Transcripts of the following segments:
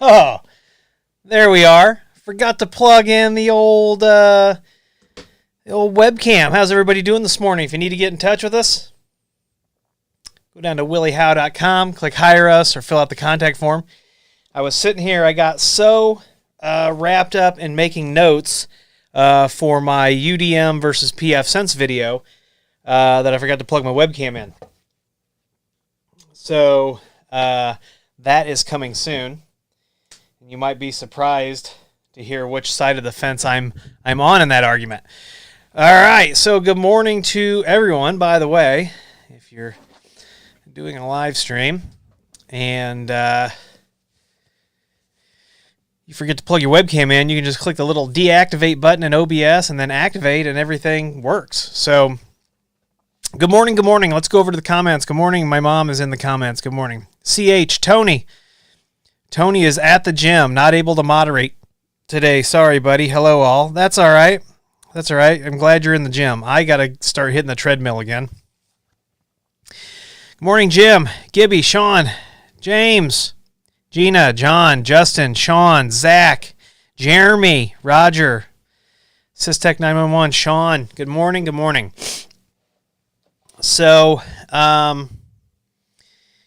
Oh, there we are. Forgot to plug in the old webcam. How's everybody doing this morning? If you need to get in touch with us, go down to williehowe.com, click Hire Us, or fill out the contact form. I was sitting here. I got so wrapped up in making notes for my UDM versus PF Sense video that I forgot to plug my webcam in. So that is coming soon. You might be surprised to hear which side of the fence I'm on in that argument. All right, so good morning to everyone. By the way, if you're doing a live stream and you forget to plug your webcam in, you can just click the little deactivate button in OBS and then activate, and everything works. So good morning, good morning. Let's go over to the comments. Good morning. My mom is in the comments. Good morning. CH, Tony. Tony is at the gym, not able to moderate today. Sorry, buddy. Hello, all. That's all right. That's all right. I'm glad you're in the gym. I got to start hitting the treadmill again. Good morning, Jim, Gibby, Sean, James, Gina, John, Justin, Sean, Zach, Jeremy, Roger, Systech 911, Sean. Good morning. Good morning. So,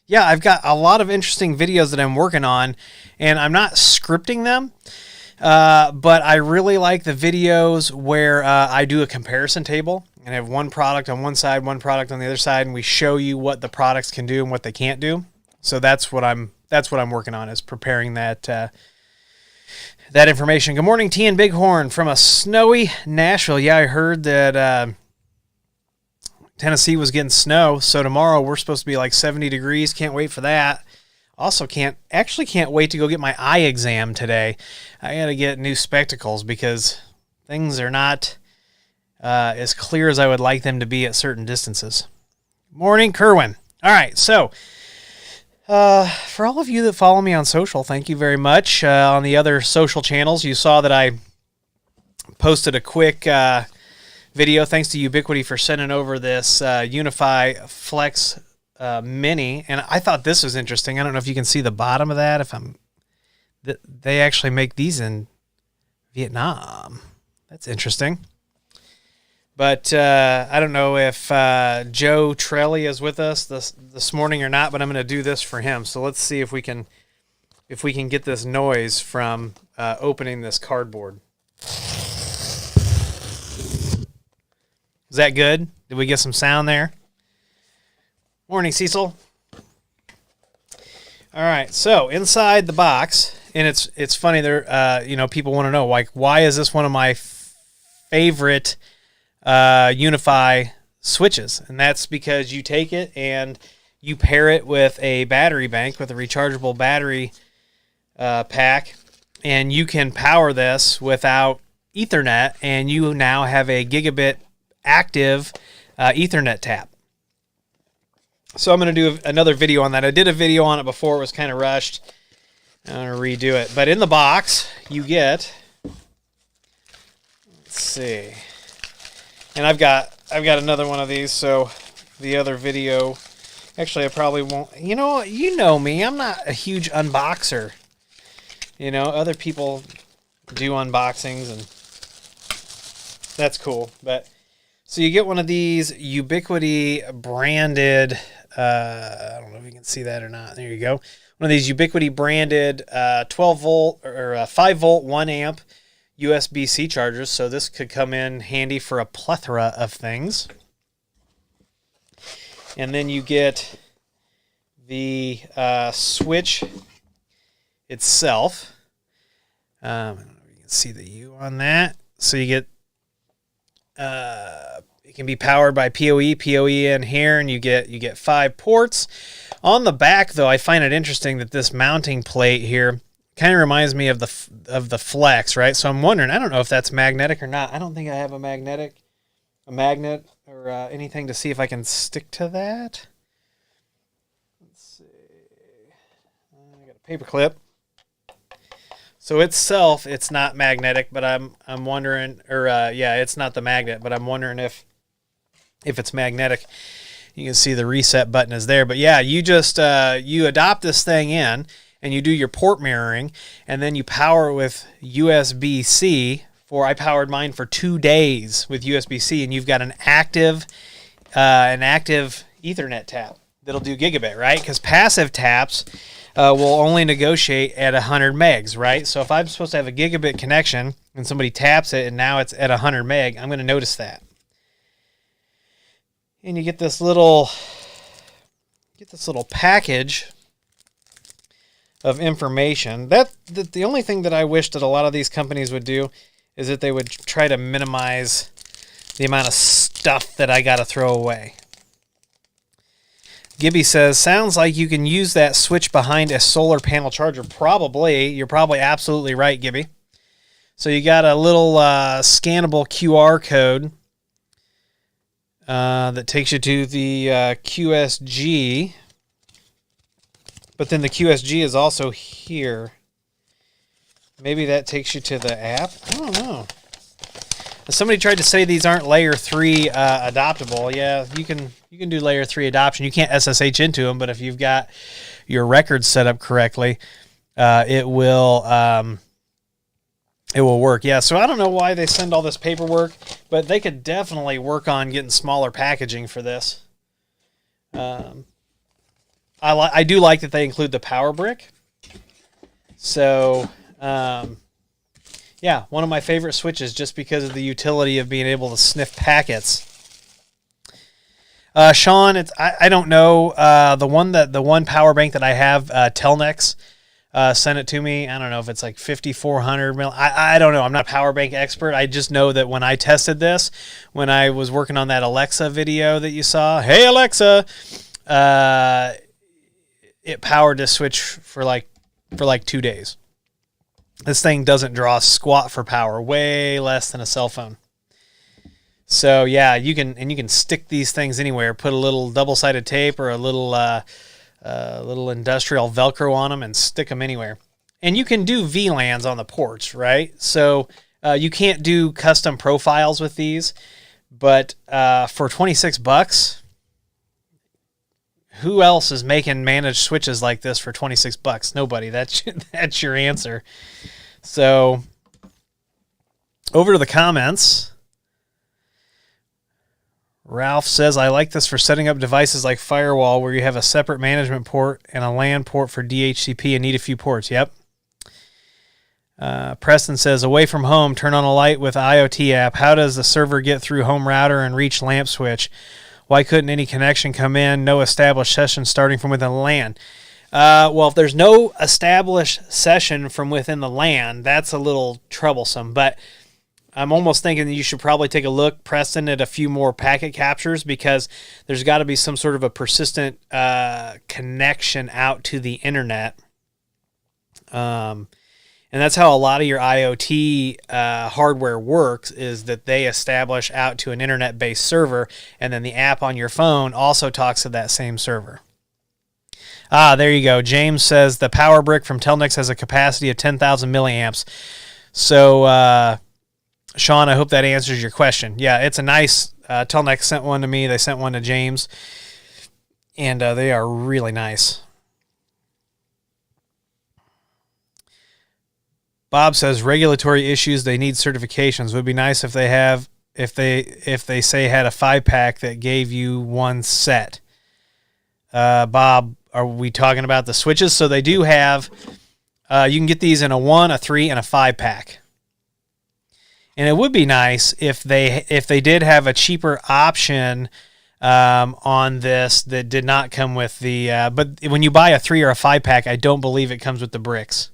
yeah, I've got a lot of interesting videos that I'm working on, and I'm not scripting them, but I really like the videos where I do a comparison table, and I have one product on one side, one product on the other side, and we show you what the products can do and what they can't do. So that's what I'm working on, is preparing that information. Good morning, T and Bighorn from a snowy Nashville. Yeah, I heard that Tennessee was getting snow, so tomorrow we're supposed to be like 70 degrees. Can't wait for that. Also can't wait to go get my eye exam today. I got to get new spectacles because things are not as clear as I would like them to be at certain distances. Morning, Kerwin. All right, so for all of you that follow me on social, thank you very much. On the other social channels, you saw that I posted a quick video. Thanks to Ubiquiti for sending over this Ubiquiti Flex Mini, and I thought this was interesting. I don't know if you can see the bottom of that. They actually make these in Vietnam. That's interesting. But I don't know if Joe Trelli is with us this morning or not. But I'm going to do this for him. So let's see if we can get this noise from opening this cardboard. Is that good? Did we get some sound there? Morning, Cecil. All right, so inside the box, and it's funny there. People want to know, like, why is this one of my favorite Unify switches? And that's because you take it and you pair it with a battery bank, with a rechargeable battery pack, and you can power this without Ethernet, and you now have a gigabit active Ethernet tap. So I'm going to do another video on that. I did a video on it before. It was kind of rushed. I'm going to redo it. But in the box, you get, let's see, and I've got another one of these. So the other video, actually, I probably won't. You know me. I'm not a huge unboxer. Other people do unboxings, and that's cool. But so you get one of these Ubiquiti branded, I don't know if you can see that or not. There you go. One of these Ubiquiti branded 12 volt or 5 volt 1 amp USB-C chargers. So this could come in handy for a plethora of things. And then you get the switch itself. I don't know if you can see the U on that. So you get it can be powered by PoE in here, and you get 5 ports. On the back, though, I find it interesting that this mounting plate here kind of reminds me of the Flex, right? So I'm wondering, I don't know if that's magnetic or not. I don't think I have a magnet or anything to see if I can stick to that. Let's see. I got a paper clip. So itself, it's not magnetic, but I'm wondering, it's not the magnet, but I'm wondering if it's magnetic. You can see the reset button is there. But yeah, you just you adopt this thing in, and you do your port mirroring, and then you power it with USB-C. I powered mine for 2 days with USB-C, and you've got an active Ethernet tap that'll do gigabit, right? Because passive taps will only negotiate at 100 megs, right? So if I'm supposed to have a gigabit connection and somebody taps it and now it's at 100 meg, I'm going to notice that. And you get this little package of information. The only thing that I wish that a lot of these companies would do is that they would try to minimize the amount of stuff that I got to throw away. Gibby says, sounds like you can use that switch behind a solar panel charger. Probably. You're probably absolutely right, Gibby. So you got a little scannable QR code that takes you to the QSG. But then the QSG is also here. Maybe that takes you to the app? I don't know. Somebody tried to say these aren't layer 3 adoptable. Yeah, you can do layer 3 adoption. You can't SSH into them, but if you've got your records set up correctly, it will work. Yeah, so I don't know why they send all this paperwork, but they could definitely work on getting smaller packaging for this. I do like that they include the power brick. So, yeah, one of my favorite switches just because of the utility of being able to sniff packets. Sean, I don't know. The one power bank that I have, Telnex, sent it to me. I don't know if it's like 5,400 mil. I don't know. I'm not a power bank expert. I just know that when I tested this, when I was working on that Alexa video that you saw, hey Alexa, it powered this switch for like 2 days. This thing doesn't draw squat for power, way less than a cell phone. So yeah, you can stick these things anywhere. Put a little double-sided tape or a little industrial Velcro on them and stick them anywhere. And you can do VLANs on the ports, right? So you can't do custom profiles with these, but for $26, who else is making managed switches like this for $26? Nobody. That's your answer. So over to the comments. Ralph says, I like this for setting up devices like Firewall where you have a separate management port and a LAN port for DHCP and need a few ports. Yep. Preston says, away from home, turn on a light with IoT app. How does the server get through home router and reach lamp switch? Why couldn't any connection come in? No established session starting from within the LAN. Well, if there's no established session from within the LAN, that's a little troublesome. But I'm almost thinking that you should probably take a look, Preston, at a few more packet captures because there's got to be some sort of a persistent connection out to the internet. And that's how a lot of your IoT hardware works, is that they establish out to an internet-based server, and then the app on your phone also talks to that same server. There you go. James says the power brick from Telnex has a capacity of 10,000 milliamps. So, Sean, I hope that answers your question. Yeah, it's a nice, Telnex sent one to me. They sent one to James, and they are really nice. Bob says regulatory issues. They need certifications. Would be nice if they say had a 5-pack that gave you one set. Bob, are we talking about the switches? So they do have. You can get these in a 1, a 3, and a 5-pack. And it would be nice if they did have a cheaper option on this that did not come with the. But when you buy a 3 or a 5-pack, I don't believe it comes with the bricks.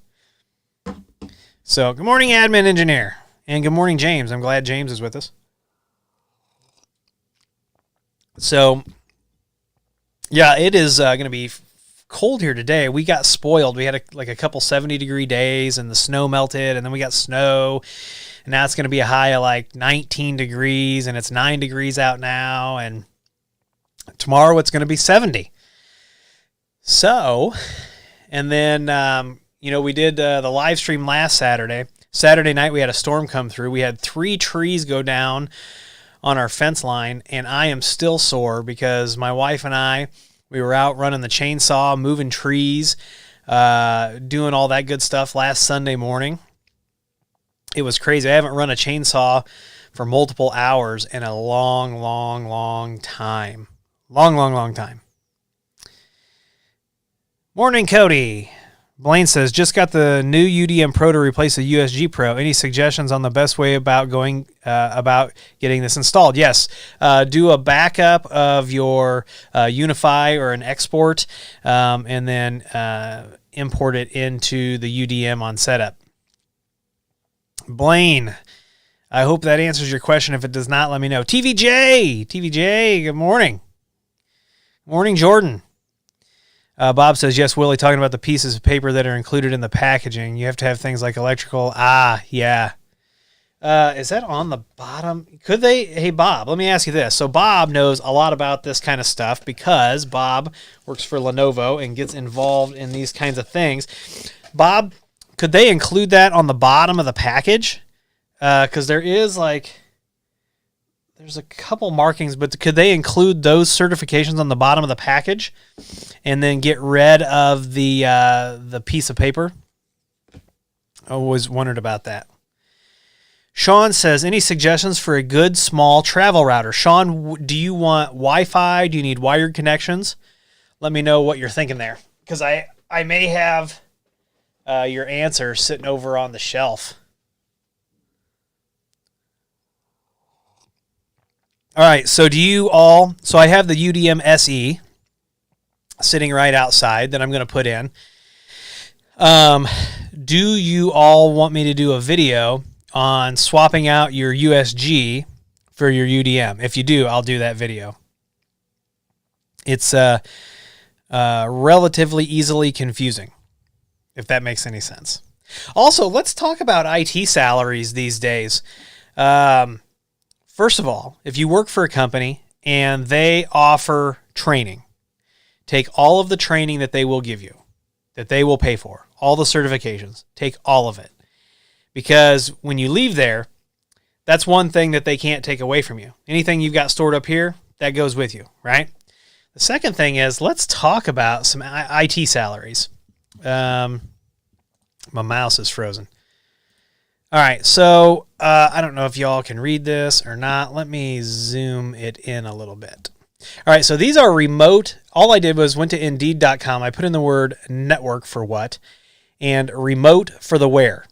So, good morning, Admin Engineer. And good morning, James. I'm glad James is with us. So, yeah, it is going to be cold here today. We got spoiled. We had a couple 70-degree days, and the snow melted, and then we got snow. And now it's going to be a high of like 19 degrees, and it's 9 degrees out now. And tomorrow it's going to be 70. So, and then... we did the live stream last Saturday. Saturday night, we had a storm come through. We had 3 trees go down on our fence line, and I am still sore because my wife and we were out running the chainsaw, moving trees. doing all that good stuff last Sunday morning. It was crazy. I haven't run a chainsaw for multiple hours in a long time. Long time. Morning, Cody. Blaine says, just got the new UDM Pro to replace the USG Pro. Any suggestions on the best way about about getting this installed? Yes. Do a backup of your Unify or an export, and then import it into the UDM on setup. Blaine, I hope that answers your question. If it does not, let me know. TVJ, good morning. Morning, Jordan. Bob says, yes, Willie, talking about the pieces of paper that are included in the packaging. You have to have things like electrical. Yeah. Is that on the bottom? Could they? Hey, Bob, let me ask you this. So Bob knows a lot about this kind of stuff because Bob works for Lenovo and gets involved in these kinds of things. Bob, could they include that on the bottom of the package? Because there's a couple markings, but could they include those certifications on the bottom of the package and then get rid of the piece of paper? I always wondered about that. Sean says, any suggestions for a good small travel router? Sean, do you want Wi-Fi? Do you need wired connections? Let me know what you're thinking there, because I may have your answer sitting over on the shelf. All right, so I have the UDM SE sitting right outside that I'm going to put in. Do you all want me to do a video on swapping out your USG for your UDM? If you do, I'll do that video. It's relatively easily confusing, if that makes any sense. Also, let's talk about IT salaries these days. First of all, if you work for a company and they offer training, take all of the training that they will give you, that they will pay for, all the certifications, take all of it. Because when you leave there, that's one thing that they can't take away from you. Anything you've got stored up here, that goes with you, right? The second thing is, let's talk about some IT salaries. My mouse is frozen. All right, so I don't know if y'all can read this or not. Let me zoom it in a little bit. All right, so these are remote. All I did was went to Indeed.com. I put in the word network for what and remote for the where.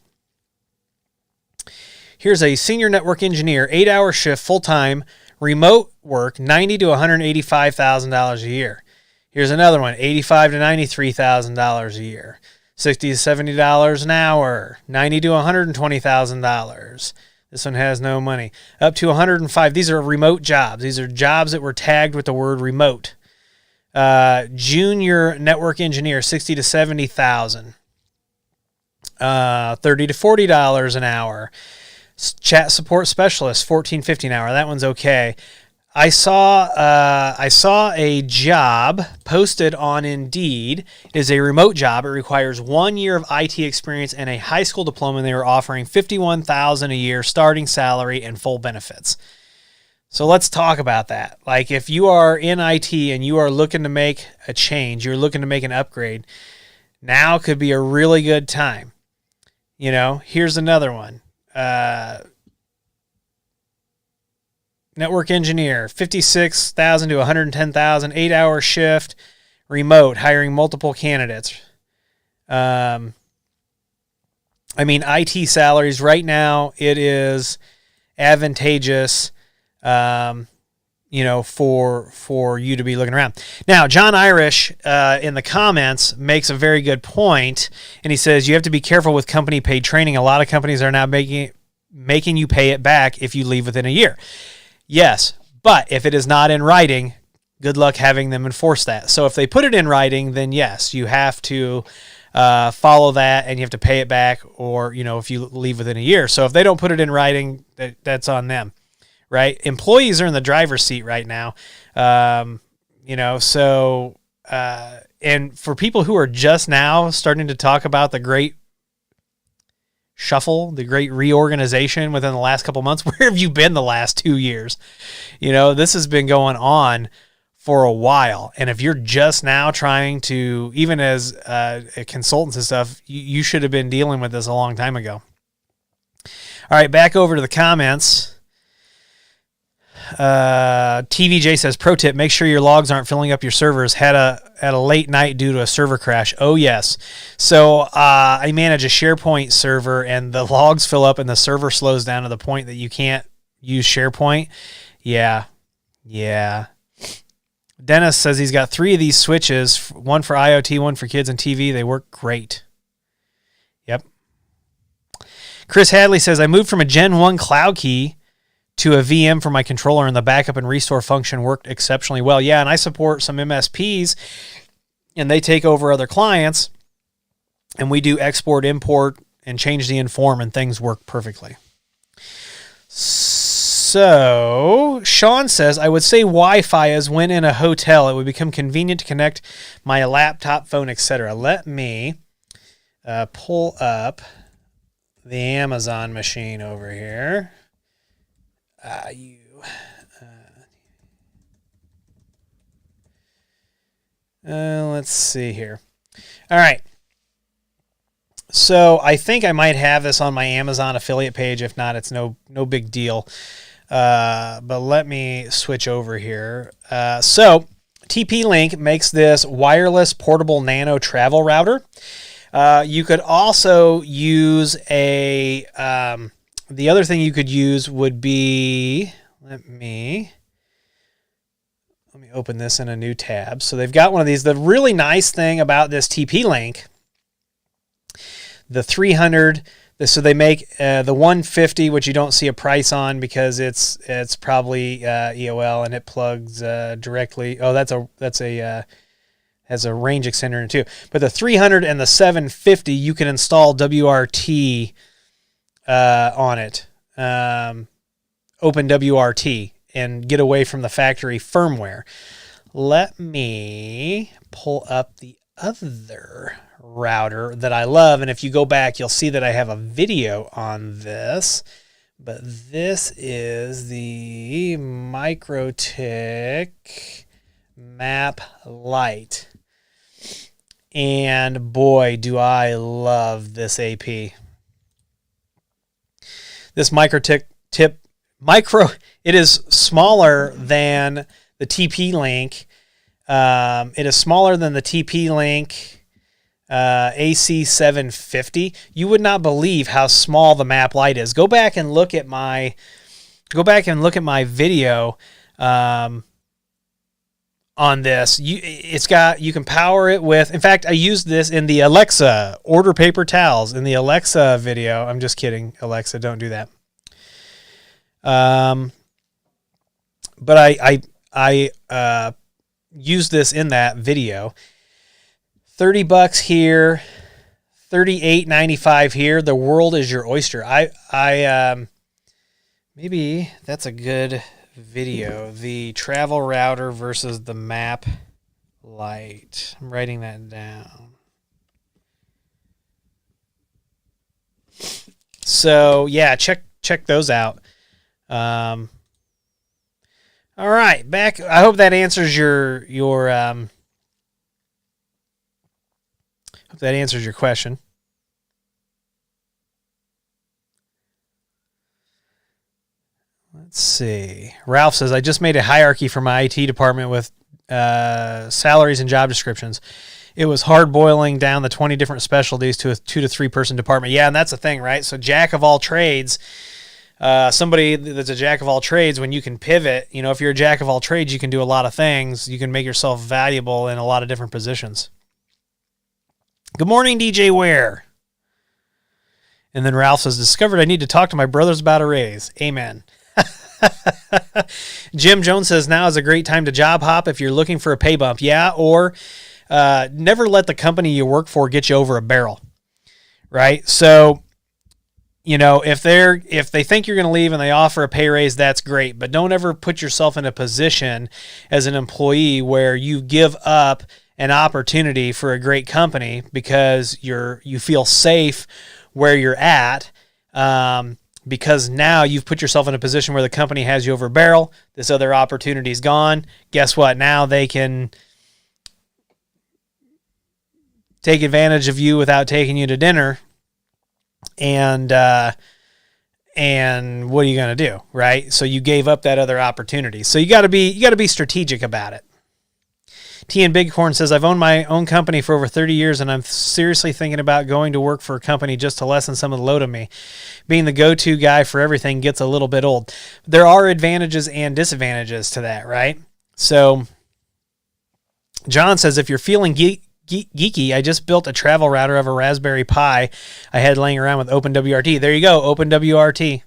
Here's a senior network engineer, 8-hour shift, full-time, remote work, $90,000 to $185,000 a year. Here's another one, $85,000 to $93,000 a year. $60 to $70 an hour, $90,000 to $120,000. This one has no money. Up to $105,000. These are remote jobs. These are jobs that were tagged with the word remote. Junior network engineer, $60,000 to $70,000. $30 to $40 an hour. Chat support specialist, $14.50 an hour. That one's okay. I saw a job posted on Indeed. It is a remote job. It requires 1 year of IT experience and a high school diploma. And they were offering $51,000 a year starting salary and full benefits. So let's talk about that. Like, if you are in IT and you are looking to make a change, you're looking to make an upgrade, now could be a really good time. You know, here's another one. Network engineer, $56,000 to $110,000, 8-hour shift, remote, hiring multiple candidates. IT salaries right now, it is advantageous, for you to be looking around. Now, John Irish in the comments makes a very good point, and he says you have to be careful with company paid training. A lot of companies are now making you pay it back if you leave within a year. Yes, but if it is not in writing, good luck having them enforce that. So if they put it in writing, then yes, you have to follow that and you have to pay it back, or, if you leave within a year. So if they don't put it in writing, that's on them, right? Employees are in the driver's seat right now. And for people who are just now starting to talk about the great shuffle, the great reorganization within the last couple months, where have you been the last 2 years? This has been going on for a while. And if you're just now trying to, even as consultants and stuff, you should have been dealing with this a long time ago. All right, back over to the comments. TVJ says, pro tip, make sure your logs aren't filling up your servers. Had a late night due to a server crash. Oh, yes. So I manage a SharePoint server, and the logs fill up and the server slows down to the point that you can't use SharePoint. Yeah. Dennis says he's got 3 of these switches, one for IoT, one for kids and TV. They work great. Yep. Chris Hadley says, I moved from a Gen 1 Cloud Key to a VM for my controller, and the backup and restore function worked exceptionally well. Yeah, and I support some MSPs, and they take over other clients, and we do export, import, and change the inform, and things work perfectly. So, Sean says, I would say Wi-Fi is when in a hotel. It would become convenient to connect my laptop, phone, etc. Let me pull up the Amazon machine over here. Let's see here. All right. So I think I might have this on my Amazon affiliate page. If not, it's no big deal. But let me switch over here. So TP-Link makes this wireless portable nano travel router. You could also use a... the other thing you could use would be, let me open this in a new tab. So they've got one of these. The really nice thing about this TP-Link, the 300, so they make the 150, which you don't see a price on because it's probably EOL, and it plugs directly. Oh, that's a has a range extender in it too. But the 300 and the 750, you can install WRT on it, open WRT, and get away from the factory firmware. Let me pull up the other router that I love, and if you go back, you'll see that I have a video on this, but this is the MikroTik Map Lite, and boy, do I love this AP. This it is smaller than the TP-Link. It is smaller than the TP-Link AC750. You would not believe how small the Map Lite is. Go back and look at my video on this. You can power it with, in fact, I used this in the Alexa order paper towels in the Alexa video. I'm just kidding, Alexa, don't do that. But I used this in that video. $30 here, $38.95 here. The world is your oyster. Maybe that's a good video. The travel router versus the Map Lite. I'm writing that down. So yeah, check those out. All right, back. I hope that answers your question. Let's see. Ralph says, I just made a hierarchy for my IT department with salaries and job descriptions. It was hard boiling down the 20 different specialties to a 2 to 3 person department. Yeah, and that's the thing, right? So jack of all trades, somebody that's a jack of all trades, when you can pivot, if you're a jack of all trades, you can do a lot of things. You can make yourself valuable in a lot of different positions. Good morning, DJ Ware. And then Ralph says, discovered I need to talk to my brothers about a raise. Amen. Jim Jones says, now is a great time to job hop if you're looking for a pay bump. Yeah, or never let the company you work for get you over a barrel, right? So, if they think you're going to leave and they offer a pay raise, that's great. But don't ever put yourself in a position as an employee where you give up an opportunity for a great company because you feel safe where you're at. because now you've put yourself in a position where the company has you over a barrel. This other opportunity's gone. Guess what? Now they can take advantage of you without taking you to dinner. And what are you going to do, right? So you gave up that other opportunity. So you got to be strategic about it. T and Bighorn says, I've owned my own company for over 30 years, and I'm seriously thinking about going to work for a company just to lessen some of the load on me. Being the go-to guy for everything gets a little bit old. There are advantages and disadvantages to that, right? So John says, if you're feeling geeky, I just built a travel router of a Raspberry Pi I had laying around with OpenWRT. There you go, OpenWRT.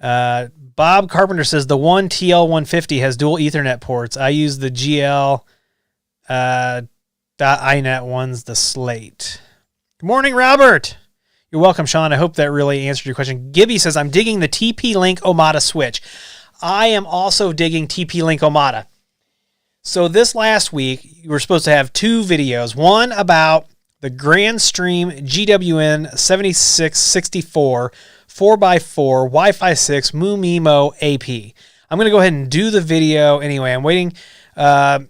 Bob Carpenter says the one TL150 has dual Ethernet ports. I use the GL .inet ones, the Slate. Good morning, Robert. You're welcome, Sean. I hope that really answered your question. Gibby says, I'm digging the TP-Link Omada switch. I am also digging TP-Link Omada. So this last week, you were supposed to have 2 videos. One about the Grandstream GWN 7664 4x4 Wi-Fi 6 MuMimo AP. I'm going to go ahead and do the video anyway. I'm waiting. My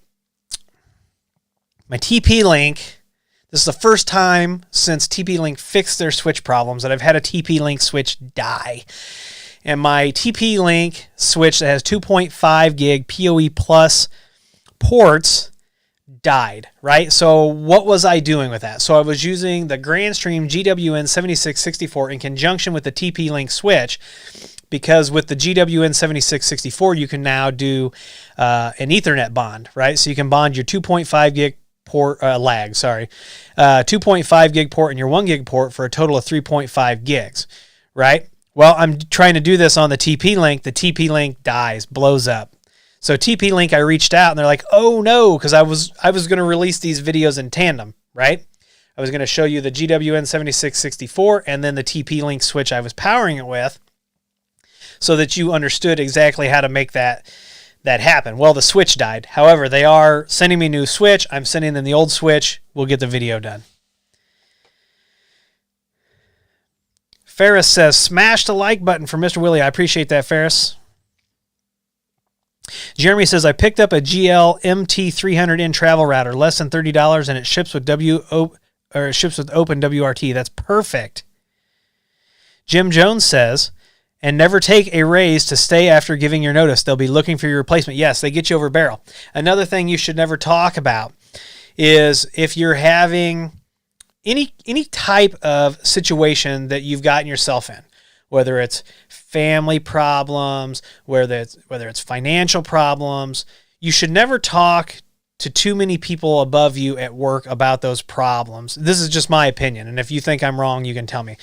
TP-Link, this is the first time since TP-Link fixed their switch problems that I've had a TP-Link switch die. And my TP-Link switch that has 2.5 gig PoE plus ports died, right? So what was I doing with that? So I was using the Grandstream GWN 7664 in conjunction with the TP-Link switch, because with the GWN 7664, you can now do an Ethernet bond, right? So you can bond your 2.5 gig port 2.5 gig port and your 1 gig port for a total of 3.5 gigs, right? Well, I'm trying to do this on the TP-Link. The TP-Link dies, blows up. So TP-Link, I reached out, and they're like, oh, no, because I was going to release these videos in tandem, right? I was going to show you the GWN 7664 and then the TP-Link switch I was powering it with so that you understood exactly how to make that happen. Well, the switch died. However, they are sending me a new switch. I'm sending them the old switch. We'll get the video done. Ferris says, smash the like button for Mr. Willie. I appreciate that, Ferris. Jeremy says, I picked up a GL MT300N travel router, less than $30, and it ships with OpenWRT. That's perfect. Jim Jones says, and never take a raise to stay after giving your notice. They'll be looking for your replacement. Yes, they get you over a barrel. Another thing you should never talk about is if you're having any type of situation that you've gotten yourself in, whether it's family problems, whether it's financial problems, you should never talk to too many people above you at work about those problems. This is just my opinion, and if you think I'm wrong, you can tell me.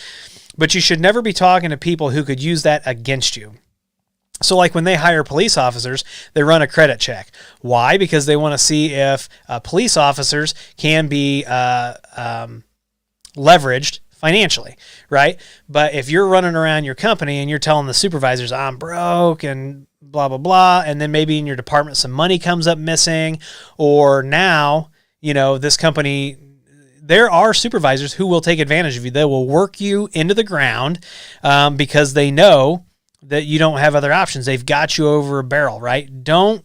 But you should never be talking to people who could use that against you. So like when they hire police officers, they run a credit check. Why? Because they want to see if police officers can be leveraged financially, right? But if you're running around your company and you're telling the supervisors, I'm broke and blah, blah, blah, and then maybe in your department some money comes up missing, or now, this company, there are supervisors who will take advantage of you. They will work you into the ground because they know that you don't have other options. They've got you over a barrel, right? Don't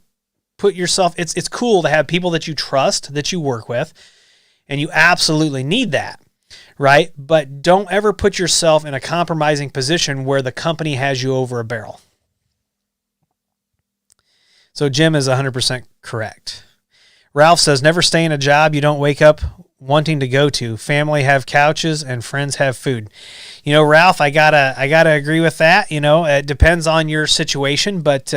put yourself, it's cool to have people that you trust, that you work with, and you absolutely need that. Right? But don't ever put yourself in a compromising position where the company has you over a barrel. So Jim is 100% correct. Ralph says, never stay in a job you don't wake up wanting to go to. Family have couches and friends have food. Ralph, I gotta agree with that. It depends on your situation, but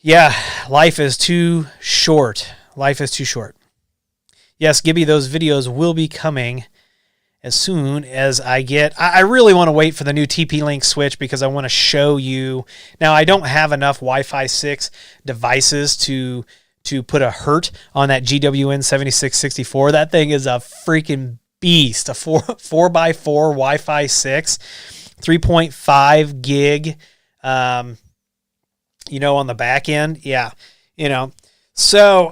life is too short. Life is too short. Yes, Gibby, those videos will be coming as soon as I really want to wait for the new TP-Link switch because I want to show you. Now, I don't have enough Wi-Fi 6 devices to put a hurt on that GWN 7664. That thing is a freaking beast. A 4x4 Wi-Fi 6, 3.5 gig, on the back end. Yeah, So,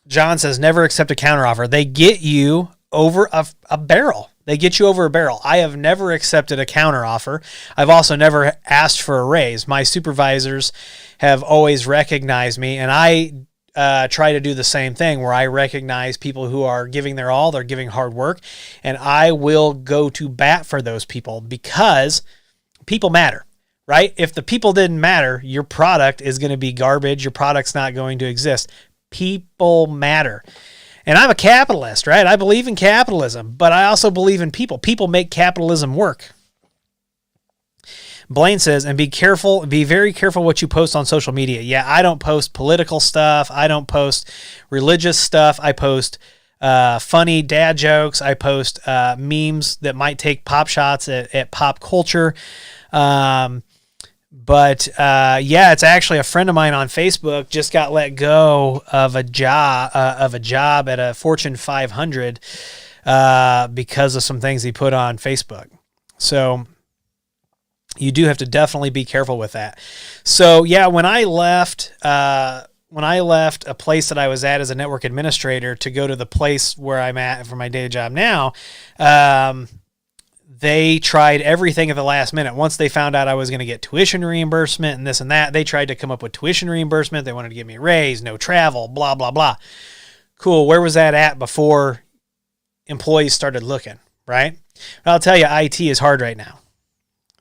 John says, never accept a counteroffer. They get you over a barrel. They get you over a barrel. I have never accepted a counteroffer. I've also never asked for a raise. My supervisors have always recognized me, and I try to do the same thing where I recognize people who are giving their all, they're giving hard work, and I will go to bat for those people because people matter, right? If the people didn't matter, your product is going to be garbage. Your product's not going to exist. People matter. And I'm a capitalist, right? I believe in capitalism, but I also believe in people. People make capitalism work. Blaine says, and be very careful what you post on social media. Yeah, I don't post political stuff. I don't post religious stuff. I post funny dad jokes. I post memes that might take pop shots at pop culture. But it's actually a friend of mine on Facebook just got let go of a job at a Fortune 500 because of some things he put on Facebook. So you do have to definitely be careful with that. So yeah, when I left a place that I was at as a network administrator to go to the place where I'm at for my day job now, they tried everything at the last minute. Once they found out I was going to get tuition reimbursement and this and that, they tried to come up with tuition reimbursement. They wanted to give me a raise, no travel, blah, blah, blah. Cool. Where was that at before employees started looking, right? I'll tell you, IT is hard right now.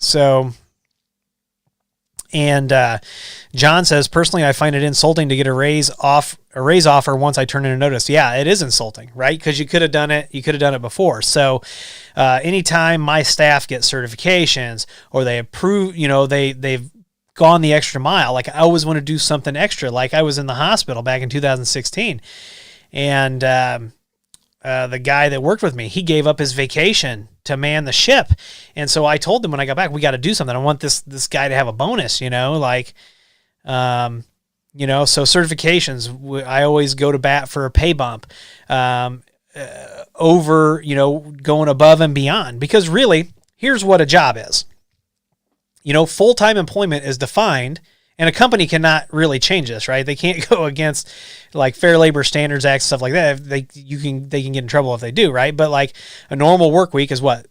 So, and John says, personally, I find it insulting to get a raise offer once I turn in a notice. Yeah, it is insulting, right? Because you could have done it. You could have done it before. So, anytime my staff gets certifications or they approve, they've gone the extra mile. Like I always want to do something extra. Like I was in the hospital back in 2016, and the guy that worked with me, he gave up his vacation to man the ship. And so I told them when I got back, we got to do something. I want this guy to have a bonus, so certifications, I always go to bat for a pay bump, over, going above and beyond, because really here's what a job is. Full-time employment is defined, and a company cannot really change this, right? They can't go against like Fair Labor Standards Act, stuff like that. They can get in trouble if they do, right? But like a normal work week is what?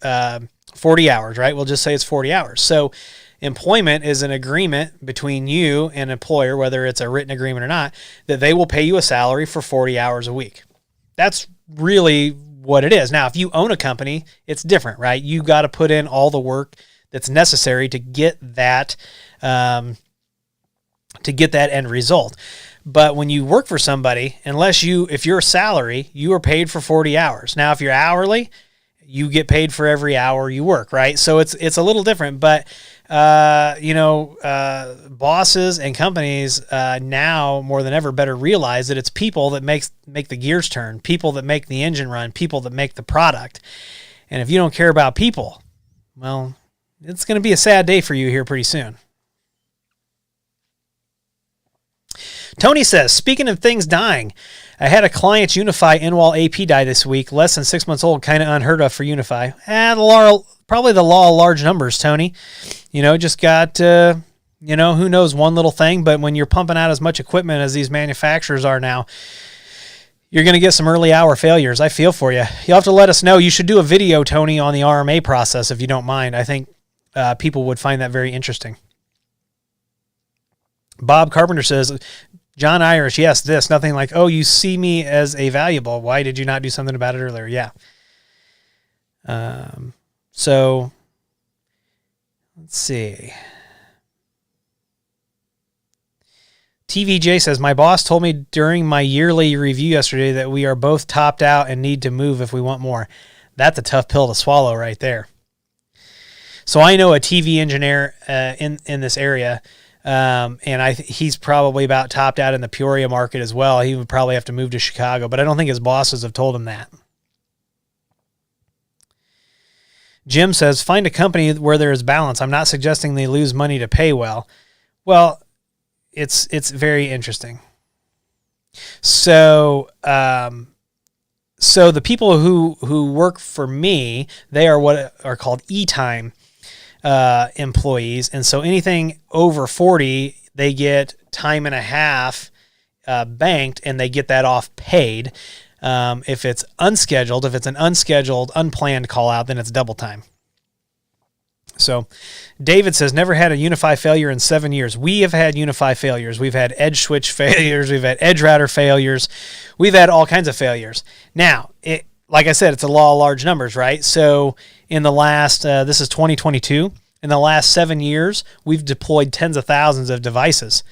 40 hours, right? We'll just say it's 40 hours. So employment is an agreement between you and an employer, whether it's a written agreement or not, that they will pay you a salary for 40 hours a week. That's really what it is. Now, if you own a company, it's different, right? You got to put in all the work that's necessary to get that end result. But when you work for somebody, if you're a salary, you are paid for 40 hours. Now, if you're hourly, you get paid for every hour you work, right? So it's a little different, but bosses and companies now more than ever better realize that it's people that make the gears turn, people that make the engine run, people that make the product. And if you don't care about people, well, it's going to be a sad day for you here pretty soon. Tony says, speaking of things dying, I had a client's Unify in-wall AP die this week, less than 6 months old, kind of unheard of for Unify. Probably the law of large numbers, Tony. Just got, who knows, one little thing, but when you're pumping out as much equipment as these manufacturers are now, you're going to get some early hour failures. I feel for you. You'll have to let us know. You should do a video, Tony, on the RMA process if you don't mind. I think people would find that very interesting. Bob Carpenter says, John Irish, yes, this, nothing like, oh, you see me as a valuable. Why did you not do something about it earlier? Yeah. So let's see. TVJ says, my boss told me during my yearly review yesterday that we are both topped out and need to move if we want more. That's a tough pill to swallow right there. So I know a TV engineer in this area, and he's probably about topped out in the Peoria market as well. He would probably have to move to Chicago, but I don't think his bosses have told him that. Jim says, find a company where there is balance. I'm not suggesting they lose money to pay well. Well, it's very interesting. So the people who work for me, they are what are called E-time employees. And so anything over 40, they get time and a half banked, and they get that off paid. If it's unscheduled, if it's an unscheduled, unplanned call out, then it's double time. So David says, never had a Unify failure in 7 years. We have had Unify failures. We've had edge switch failures. We've had edge router failures. We've had all kinds of failures. Now, like I said, it's a law of large numbers, right? So in the last, this is 2022, in the last 7 years, we've deployed tens of thousands of devices.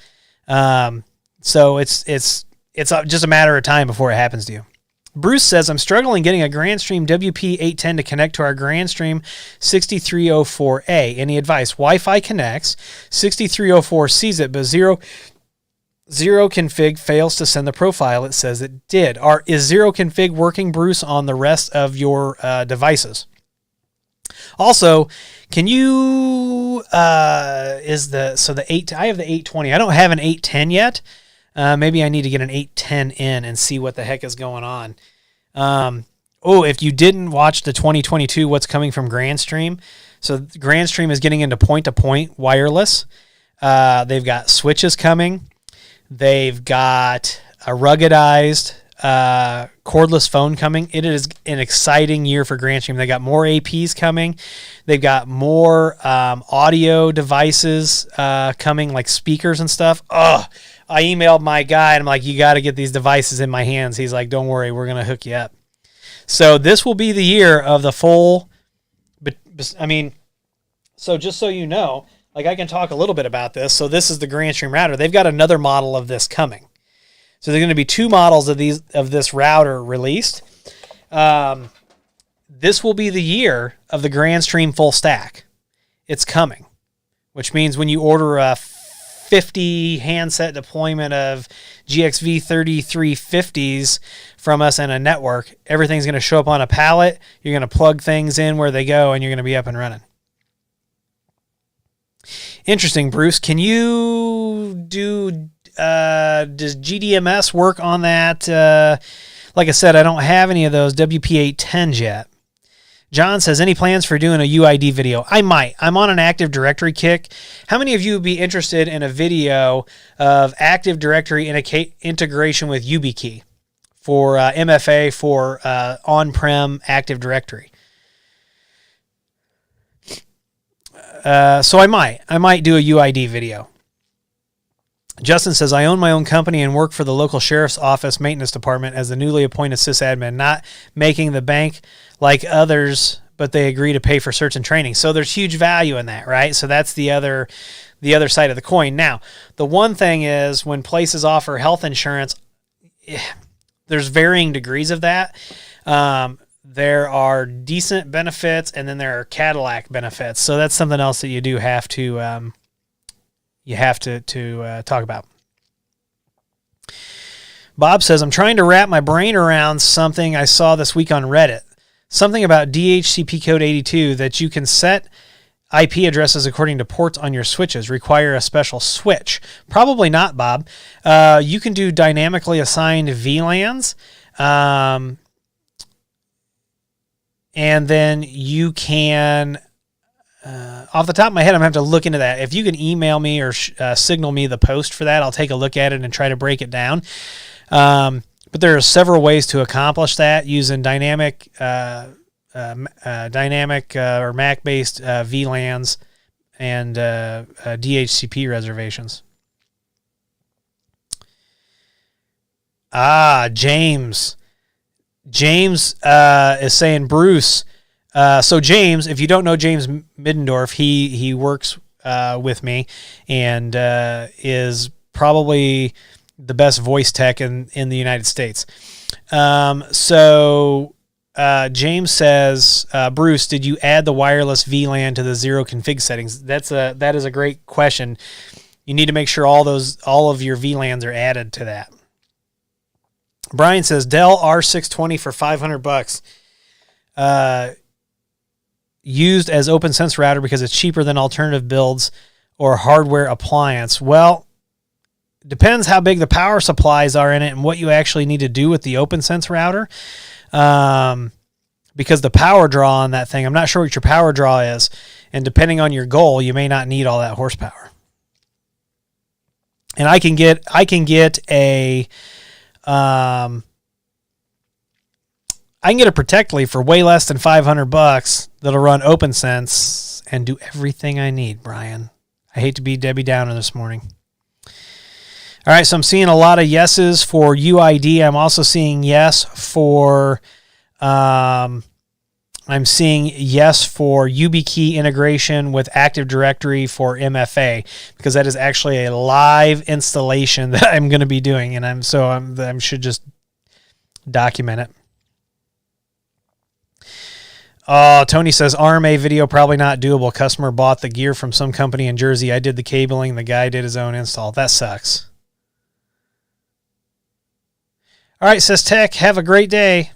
So it's just a matter of time before it happens to you. Bruce says, I'm struggling getting a Grandstream WP810 to connect to our Grandstream 6304A. Any advice? Wi-Fi connects. 6304 sees it, but zero config fails to send the profile. It says it did. Is zero config working, Bruce, on the rest of your devices? Also, can you I have the 820. I don't have an 810 yet. Maybe I need to get an 810 in and see what the heck is going on. If you didn't watch the 2022 What's Coming from Grandstream, so Grandstream is getting into point-to-point wireless. They've got switches coming. They've got a ruggedized cordless phone coming. It is an exciting year for Grandstream. They got more APs coming. They've got more audio devices coming, like speakers and stuff. I emailed my guy and I'm like, you got to get these devices in my hands. He's like, don't worry, we're going to hook you up. So this will be the year of the full, so just so you know, like I can talk a little bit about this. So this is the Grandstream router. They've got another model of this coming. So there are going to be 2 models of this router released. This will be the year of the Grandstream full stack. It's coming, which means when you order a 50 handset deployment of GXV 3350s from us and a network, everything's going to show up on a pallet. You're going to plug things in where they go, and you're going to be up and running. Interesting, Bruce. Can you does GDMS work on that? Like I said, I don't have any of those WP810s yet. John says, any plans for doing a UID video? I might. I'm on an Active Directory kick. How many of you would be interested in a video of Active Directory integration with Ubiquiti for MFA for on-prem Active Directory? So I might do a UID video. Justin says, I own my own company and work for the local sheriff's office maintenance department as the newly appointed sysadmin, not making the bank like others, but they agree to pay for search and training. So there's huge value in that, right? So that's the other side of the coin. Now, the one thing is when places offer health insurance, there's varying degrees of that. There are decent benefits, and then there are Cadillac benefits. So that's something else that you do have to talk about. Bob says, I'm trying to wrap my brain around something I saw this week on Reddit. Something about DHCP code 82 that you can set IP addresses according to ports on your switches. Require a special switch. Probably not, Bob. You can do dynamically assigned VLANs. And then you can... off the top of my head, I'm going to have to look into that. If you can email me or signal me the post for that, I'll take a look at it and try to break it down. But there are several ways to accomplish that using dynamic or MAC-based VLANs and DHCP reservations. James. James is saying, Bruce... So James, if you don't know James Middendorf, he works with me and is probably the best voice tech in the United States. James says, Bruce, did you add the wireless VLAN to the zero config settings? That is a great question. You need to make sure all of your VLANs are added to that. Brian says Dell R620 for $500. Used as OpenSense router because it's cheaper than alternative builds or hardware appliance. Well, depends how big the power supplies are in it and what you actually need to do with the OpenSense router. Because the power draw on that thing, I'm not sure what your power draw is. And depending on your goal, you may not need all that horsepower. And I can get a I can get a Protectly for way less than $500 that'll run OpenSense and do everything I need, Brian. I hate to be Debbie Downer this morning. All right, so I'm seeing a lot of yeses for UID. I'm also seeing yes for YubiKey integration with Active Directory for MFA, because that is actually a live installation that I'm going to be doing, and I should just document it. Tony says RMA video probably not doable. Customer bought the gear from some company in Jersey. I did the cabling. The guy did his own install. That sucks. All right, says Tech. Have a great day.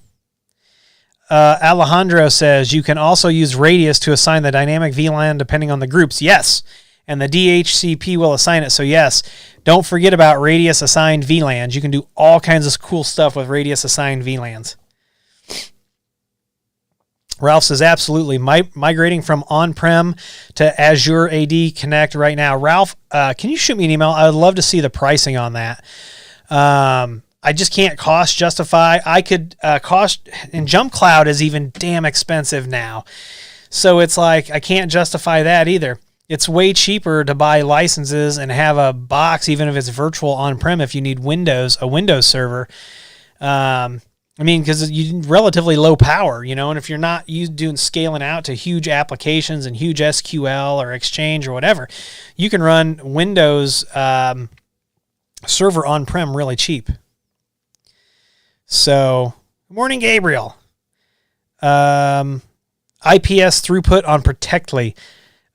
Alejandro says you can also use Radius to assign the dynamic VLAN depending on the groups. Yes, and the DHCP will assign it. So yes, don't forget about Radius assigned VLANs. You can do all kinds of cool stuff with Radius assigned VLANs. Ralph says absolutely. Migrating from on-prem to Azure AD Connect right now. Ralph, can you shoot me an email? I would love to see the pricing on that. I just can't cost justify. I could cost, and Jump Cloud is even damn expensive now. So it's like, I can't justify that either. It's way cheaper to buy licenses and have a box, even if it's virtual on-prem, if you need a Windows server. I mean, because you relatively low power, and if you're not doing scaling out to huge applications and huge SQL or Exchange or whatever, you can run Windows server on-prem really cheap. So, good morning, Gabriel. IPS throughput on Protectly.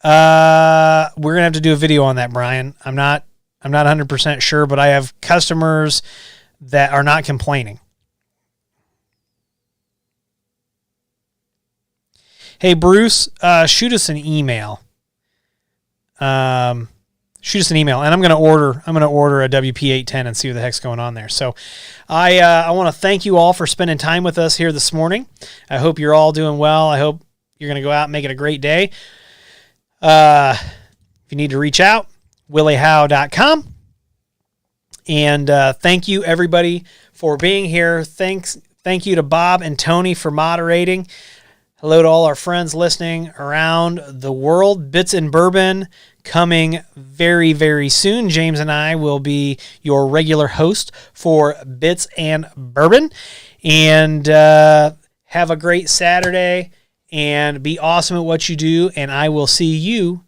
We're gonna have to do a video on that, Brian. I'm not 100% sure, but I have customers that are not complaining. Hey, Bruce, shoot us an email. Shoot us an email, and I'm going to order a WP810 and see what the heck's going on there. So I want to thank you all for spending time with us here this morning. I hope you're all doing well. I hope you're going to go out and make it a great day. If you need to reach out, williehowe.com. And thank you, everybody, for being here. Thank you to Bob and Tony for moderating. Hello to all our friends listening around the world. Bits and Bourbon coming very, very soon. James and I will be your regular host for Bits and Bourbon. And have a great Saturday and be awesome at what you do. And I will see you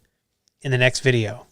in the next video.